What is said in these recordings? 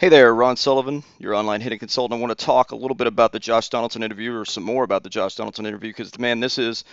Hey there, Ron Sullivan, your online hitting consultant. I want to talk a little bit about the Josh Donaldson interview, or some more about the Josh Donaldson interview, because man, this is,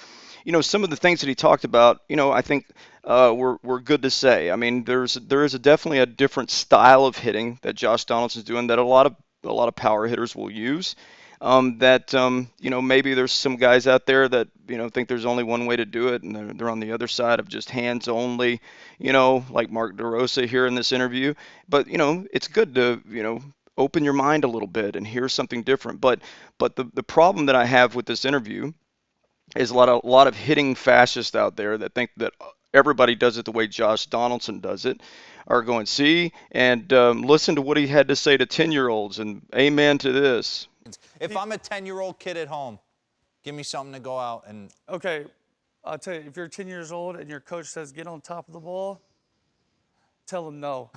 some of the things that he talked about. I think were good to say. I mean, there is definitely a different style of hitting that Josh Donaldson's doing that a lot of power hitters will use. Maybe there's some guys out there that think there's only one way to do it, and they're on the other side of just hands only. Like Mark DeRosa here in this interview. But it's good to open your mind a little bit and hear something different. But the problem that I have with this interview is a lot of hitting fascists out there that think that everybody does it the way Josh Donaldson does it, are going, see, and listen to what he had to say to 10-year-olds and amen to this. If I'm a 10-year-old kid at home, give me something to go out and. Okay, I'll tell you, if you're 10 years old and your coach says get on top of the ball, tell him no.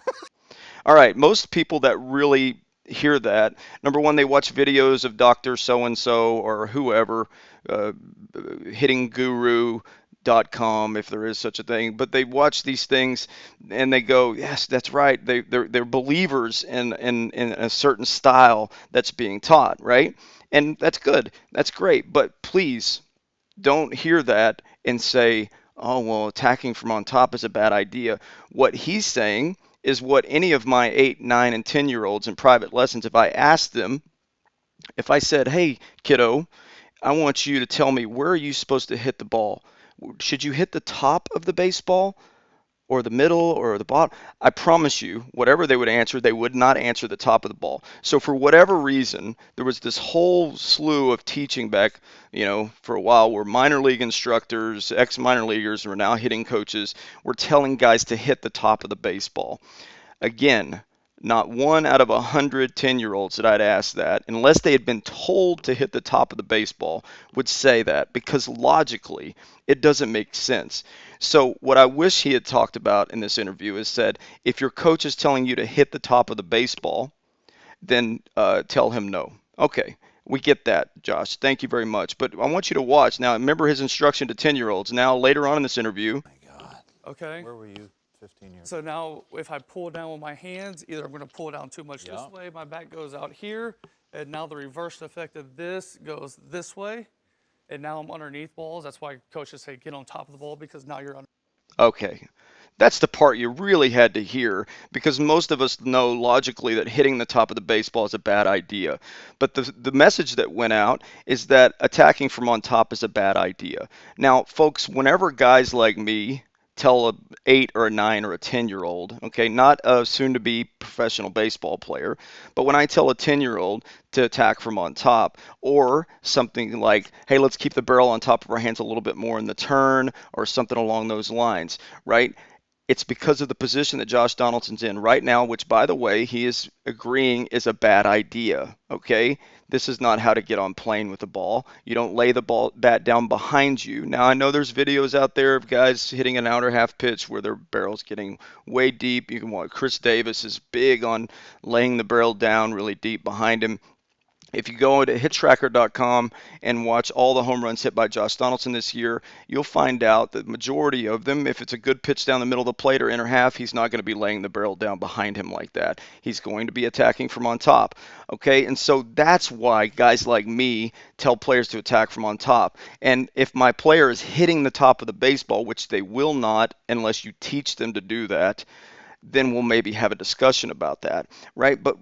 All right, most people that really hear that, number one, they watch videos of Dr. So and so or whoever, uh, hittingguru.com, if there is such a thing, but they watch these things and they go, yes, that's right. They're believers in a certain style that's being taught, right? And that's good. That's great. But please don't hear that and say, oh, well, attacking from on top is a bad idea. What he's saying is what any of my 8, 9, and 10-year-olds in private lessons, if I asked them, if I said, hey, kiddo, I want you to tell me, where are you supposed to hit the ball? Should you hit the top of the baseball or the middle or the bottom? I promise you, whatever they would answer, they would not answer the top of the ball. So for whatever reason, there was this whole slew of teaching back, for a while, where minor league instructors, ex-minor leaguers who are now hitting coaches, were telling guys to hit the top of the baseball. Again, not one out of 100 10-year-olds that I'd asked that, unless they had been told to hit the top of the baseball, would say that, because logically it doesn't make sense. So what I wish he had talked about in this interview is said, if your coach is telling you to hit the top of the baseball, then tell him no. Okay, we get that, Josh. Thank you very much. But I want you to watch. Now, remember his instruction to 10-year-olds. Now, later on in this interview, My God. Okay? Where were you 15 years So now if I pull down with my hands, either I'm going to pull down too much this Yep. way, my back goes out here, and now the reverse effect of this goes this way, and now I'm underneath balls. That's why coaches say get on top of the ball, because now you're under. okay. That's the part you really had to hear, because most of us know logically that hitting the top of the baseball is a bad idea. But the message that went out is that attacking from on top is a bad idea. Now, folks, whenever guys like me tell a 8 or a 9 or a 10-year-old, okay, not a soon-to-be professional baseball player, but when I tell a 10-year-old to attack from on top, or something like, hey, let's keep the barrel on top of our hands a little bit more in the turn, or something along those lines, right? It's because of the position that Josh Donaldson's in right now, which, by the way, he is agreeing is a bad idea. Okay, this is not how to get on plane with the ball. You don't lay the ball bat down behind you. Now I know there's videos out there of guys hitting an outer half pitch where their barrel's getting way deep. You can watch Chris Davis is big on laying the barrel down really deep behind him. If you go to hittracker.com and watch all the home runs hit by Josh Donaldson this year, you'll find out that the majority of them, if it's a good pitch down the middle of the plate or inner half, he's not going to be laying the barrel down behind him like that. He's going to be attacking from on top. Okay, and so that's why guys like me tell players to attack from on top. And if my player is hitting the top of the baseball, which they will not unless you teach them to do that, then we'll maybe have a discussion about that, right? But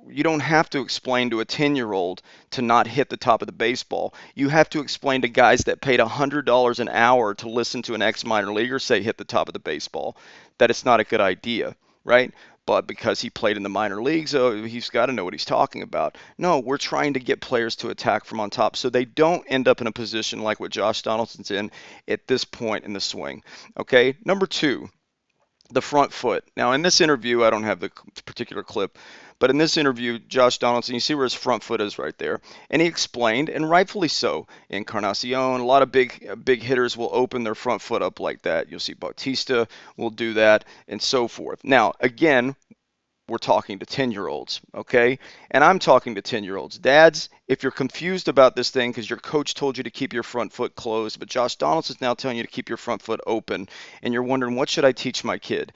you don't have to explain to a 10-year-old to not hit the top of the baseball. You have to explain to guys that paid $100 an hour to listen to an ex-minor leaguer say hit the top of the baseball that it's not a good idea, right? But because he played in the minor leagues, he's got to know what he's talking about. No, we're trying to get players to attack from on top so they don't end up in a position like what Josh Donaldson's in at this point in the swing. Okay, number two, the front foot. Now, in this interview, I don't have the particular clip, but in this interview, Josh Donaldson, you see where his front foot is right there, and he explained, and rightfully so, Encarnacion, a lot of big hitters will open their front foot up like that. You'll see Bautista will do that, and so forth. Now, again, we're talking to 10-year-olds, okay? And I'm talking to 10-year-olds. Dads, if you're confused about this thing because your coach told you to keep your front foot closed, but Josh Donaldson's now telling you to keep your front foot open, and you're wondering, what should I teach my kid?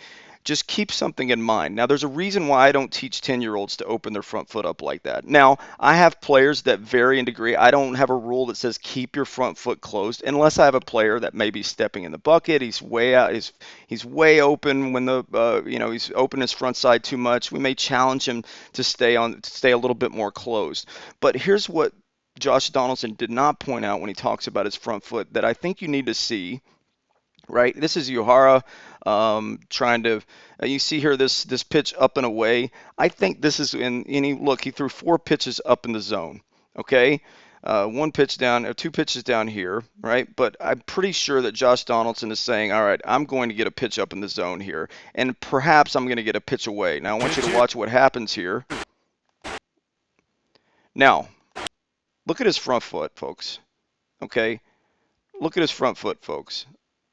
just keep something in mind. Now, there's a reason why I don't teach 10-year-olds to open their front foot up like that. Now, I have players that vary in degree. I don't have a rule that says keep your front foot closed unless I have a player that may be stepping in the bucket. He's way out. He's way open when he's open his front side too much. We may challenge him to stay a little bit more closed. But here's what Josh Donaldson did not point out when he talks about his front foot that I think you need to see. Right, this is Uhara trying to. You see here this pitch up and away. I think this is he threw 4 pitches up in the zone. Okay, one pitch down, or 2 pitches down here, right? But I'm pretty sure that Josh Donaldson is saying, all right, I'm going to get a pitch up in the zone here, and perhaps I'm going to get a pitch away. Now I want you to watch what happens here. Now, look at his front foot, folks. Okay, look at his front foot, folks.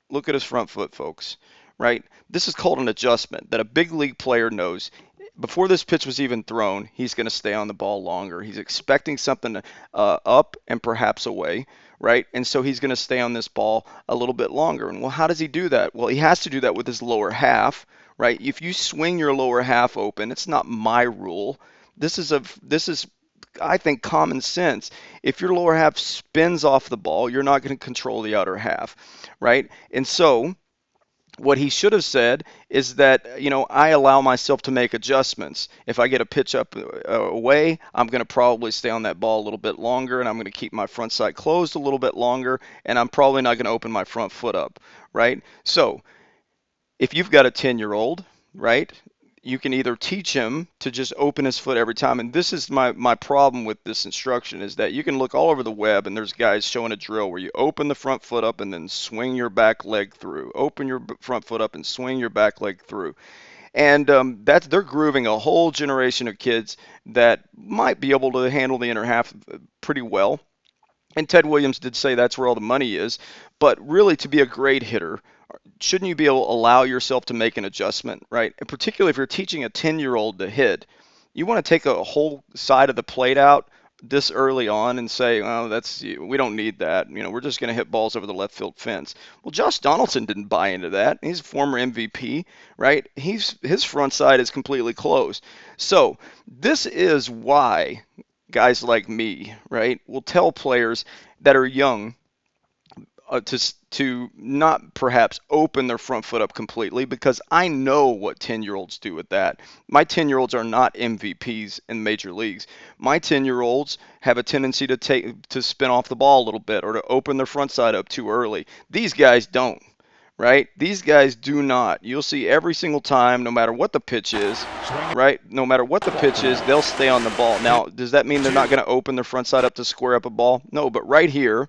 Look at his front foot, folks, right? This is called an adjustment that a big league player knows. Before this pitch was even thrown, he's going to stay on the ball longer. He's expecting something up and perhaps away, right? And so he's going to stay on this ball a little bit longer. And well, how does he do that? Well, he has to do that with his lower half, right? If you swing your lower half open, it's not my rule. This is I think, common sense. If your lower half spins off the ball, you're not going to control the outer half, right? And so what he should have said is that, I allow myself to make adjustments. If I get a pitch up away, I'm going to probably stay on that ball a little bit longer, and I'm going to keep my front side closed a little bit longer, and I'm probably not going to open my front foot up, right? So if you've got a 10-year-old, right, you can either teach him to just open his foot every time. And this is my problem with this instruction, is that you can look all over the web and there's guys showing a drill where you open the front foot up and then swing your back leg through. Open your front foot up and swing your back leg through. And they're grooving a whole generation of kids that might be able to handle the inner half pretty well. And Ted Williams did say that's where all the money is. But really, to be a great hitter, shouldn't you be able to allow yourself to make an adjustment, right? And particularly if you're teaching a 10-year-old to hit, you want to take a whole side of the plate out this early on and say, oh, we don't need that. We're just going to hit balls over the left field fence. Well, Josh Donaldson didn't buy into that. He's a former MVP, right? His front side is completely closed. So this is why guys like me, right, will tell players that are young to not perhaps open their front foot up completely, because I know what 10-year-olds do with that. My 10-year-olds are not MVPs in major leagues. My 10-year-olds have a tendency to spin off the ball a little bit or to open their front side up too early. These guys don't, right? These guys do not. You'll see every single time, no matter what the pitch is, right? No matter what the pitch is, they'll stay on the ball. Now, does that mean they're not going to open their front side up to square up a ball? No, but right here,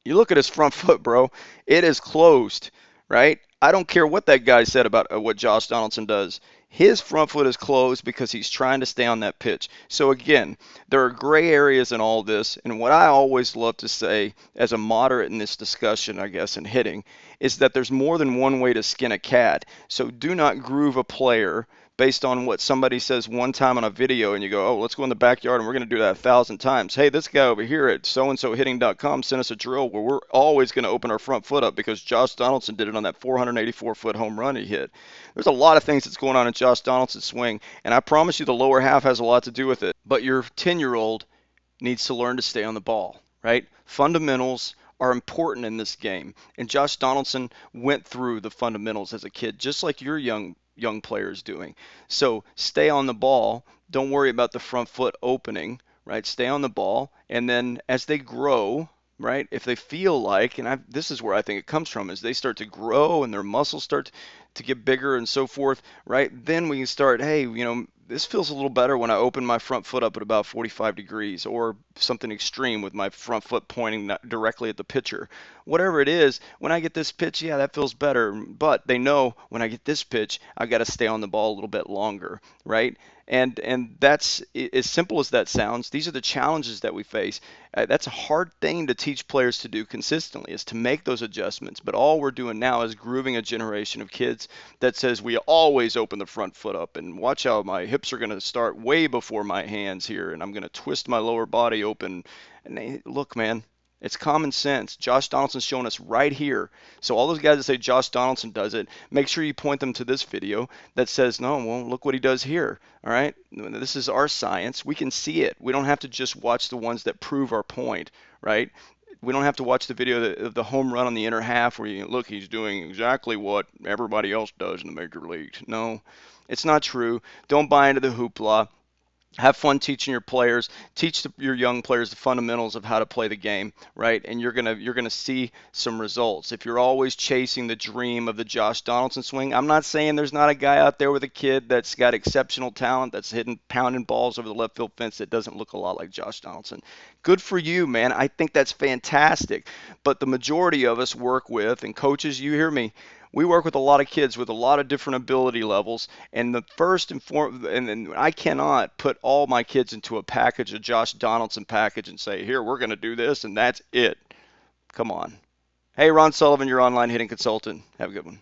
you look at his front foot, bro. It is closed, right? I don't care what that guy said about what Josh Donaldson does. His front foot is closed because he's trying to stay on that pitch. So again, there are gray areas in all this. And what I always love to say as a moderate in this discussion, I guess, in hitting, is that there's more than one way to skin a cat. So do not groove a player based on what somebody says one time on a video and you go, oh, let's go in the backyard and we're going to do that 1,000 times. Hey, this guy over here at so-and-so-hitting.com sent us a drill where we're always going to open our front foot up because Josh Donaldson did it on that 484-foot home run he hit. There's a lot of things that's going on in Josh Donaldson's swing, and I promise you the lower half has a lot to do with it. But your 10-year-old needs to learn to stay on the ball, right? Fundamentals are important in this game, and Josh Donaldson went through the fundamentals as a kid, just like your young players doing. So stay on the ball. Don't worry about the front foot opening, right? Stay on the ball. And then as they grow, right, if they feel like, and this is where I think it comes from, is they start to grow and their muscles start to get bigger and so forth, right? Then we can start, hey, this feels a little better when I open my front foot up at about 45 degrees, or something extreme with my front foot pointing directly at the pitcher. Whatever it is, when I get this pitch, yeah, that feels better. But they know when I get this pitch, I got to stay on the ball a little bit longer, right? And that's as simple as that sounds. These are the challenges that we face. That's a hard thing to teach players to do consistently, is to make those adjustments. But all we're doing now is grooving a generation of kids that says we always open the front foot up, and watch how my hips are going to start way before my hands here, and I'm going to twist my lower body open. And look, man, It's common sense. Josh Donaldson's showing us right here. So all those guys that say Josh Donaldson does it, make sure you point them to this video that says, no, well, look what he does here. All right? This is our science. We can see it. We don't have to just watch the ones that prove our point, right? We don't have to watch the video of the home run on the inner half where you look, he's doing exactly what everybody else does in the major leagues. No, it's not true. Don't buy into the hoopla. Have fun teaching your players. Teach your young players the fundamentals of how to play the game, right? And you're gonna see some results. If you're always chasing the dream of the Josh Donaldson swing, I'm not saying there's not a guy out there with a kid that's got exceptional talent that's hitting pounding balls over the left field fence that doesn't look a lot like Josh Donaldson. Good for you, man. I think that's fantastic. But the majority of us work with, and coaches, you hear me, we work with a lot of kids with a lot of different ability levels, and the first and I cannot put all my kids into a package, a Josh Donaldson package, and say, here, we're going to do this, and that's it. Come on. Hey, Ron Sullivan, your online hitting consultant. Have a good one.